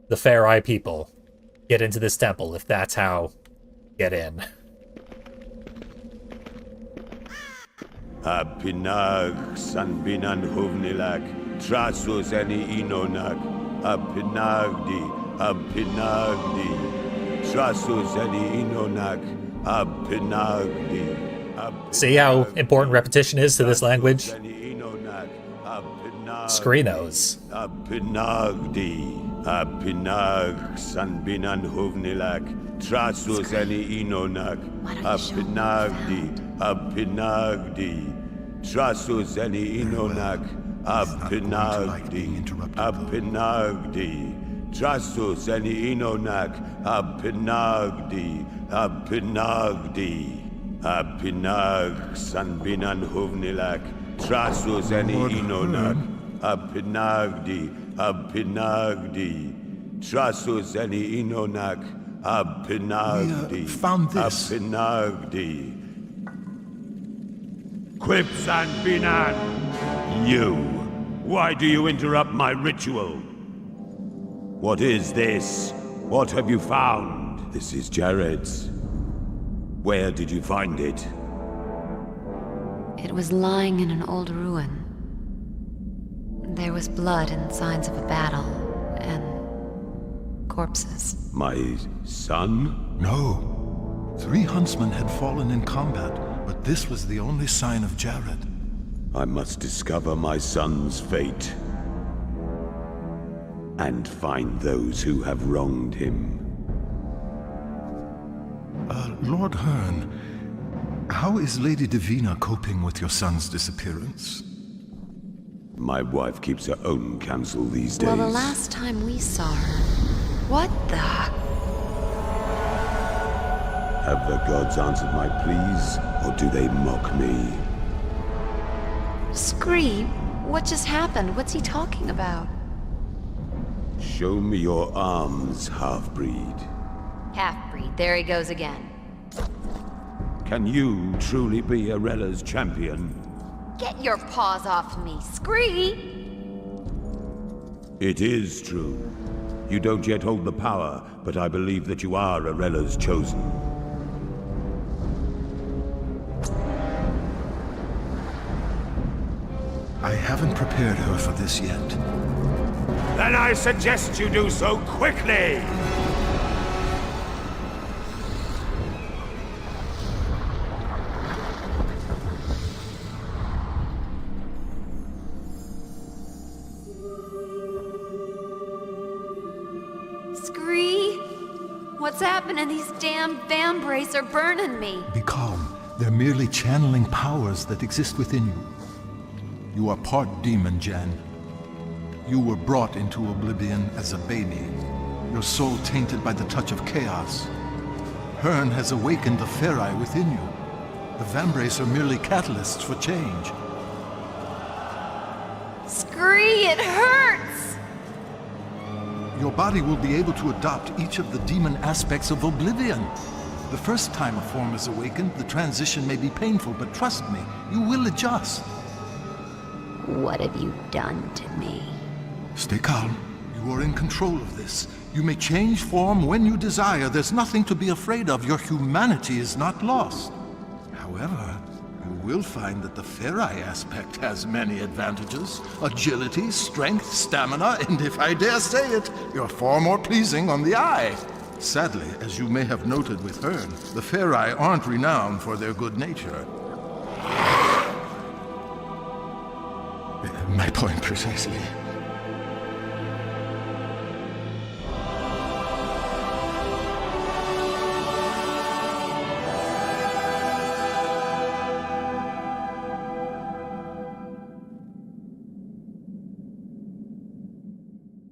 the Farai people get into this temple if that's how get in? Apinag sanbinan huvnilak, trasus any inonak, apinagdi, trasus any inonak, apinagdi. See how important repetition is to this language? Scree knows. Apinagdi, sanbinan huvnilak, trasus any inonak, apinagdi, trasus any inonak, apinagdi, trasus any inonak, apinag sanbinan huvnilak, trasus any inonak, apinagdi, trasus any inonak, apinagdi, found this. apinagdi. Quips and Binan! You! Why do you interrupt my ritual? What is this? What have you found? This is Jared's. Where did you find it? It was lying in an old ruin. There was blood and signs of a battle, and corpses. My son? No. 3 huntsmen had fallen in combat, but this was the only sign of Jared. I must discover my son's fate. And find those who have wronged him. Lord Hearn, how is Lady Divina coping with your son's disappearance? My wife keeps her own counsel these days. Well, the last time we saw her... What the... Have the gods answered my pleas, or do they mock me? Scree, what just happened? What's he talking about? Show me your arms, half-breed. Half-breed, there he goes again. Can you truly be Arella's champion? Get your paws off me, Scree! It is true. You don't yet hold the power, but I believe that you are Arella's chosen. I haven't prepared her for this yet. Then I suggest you do so quickly! Scree? What's happening? These damn vambrace are burning me. Be calm. They're merely channeling powers that exist within you. You are part demon, Jen. You were brought into oblivion as a baby, your soul tainted by the touch of chaos. Hearn has awakened the Ferai within you. The vambrace are merely catalysts for change. Scree, it hurts! Your body will be able to adopt each of the demon aspects of oblivion. The first time a form is awakened, the transition may be painful, but trust me, you will adjust. What have you done to me? Stay calm. You are in control of this. You may change form when you desire. There's nothing to be afraid of. Your humanity is not lost. However, you will find that the Ferai aspect has many advantages. Agility, strength, stamina, and if I dare say it, you're far more pleasing on the eye. Sadly, as you may have noted with Hearn, the Ferai aren't renowned for their good nature. My point precisely.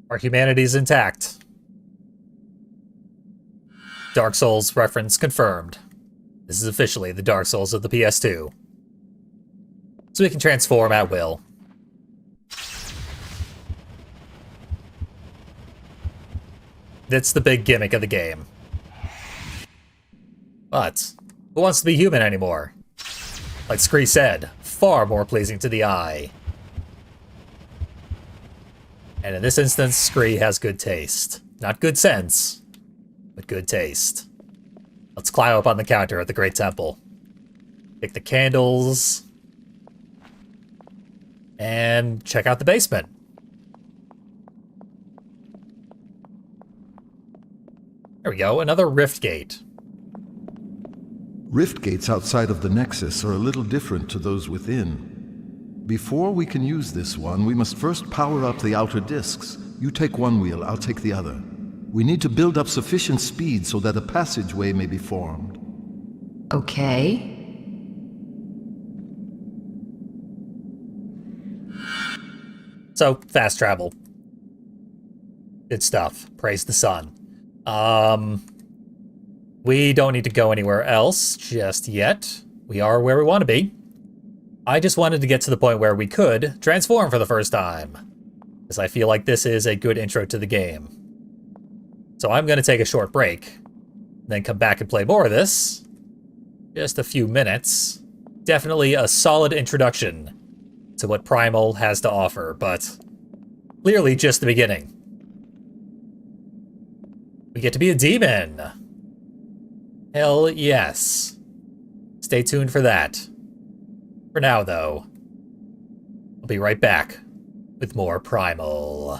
Our humanity's intact. Dark Souls reference confirmed. This is officially the Dark Souls of the PS2. So we can transform at will. That's the big gimmick of the game. But who wants to be human anymore? Like Scree said, far more pleasing to the eye. And in this instance, Scree has good taste. Not good sense, but good taste. Let's climb up on the counter at the Great Temple. Pick the candles. And check out the basement. There we go, another rift gate. Rift gates outside of the Nexus are a little different to those within. Before we can use this one, we must first power up the outer discs. You take one wheel, I'll take the other. We need to build up sufficient speed so that a passageway may be formed. Okay. So, fast travel. Good stuff. Praise the sun. We don't need to go anywhere else just yet. We are where we want to be. I just wanted to get to the point where we could transform for the first time, because I feel like this is a good intro to the game. So I'm going to take a short break, then come back and play more of this. Just a few minutes. Definitely a solid introduction to what Primal has to offer, but clearly just the beginning. We get to be a demon. Hell yes. Stay tuned for that. For now, though, I'll be right back with more Primal.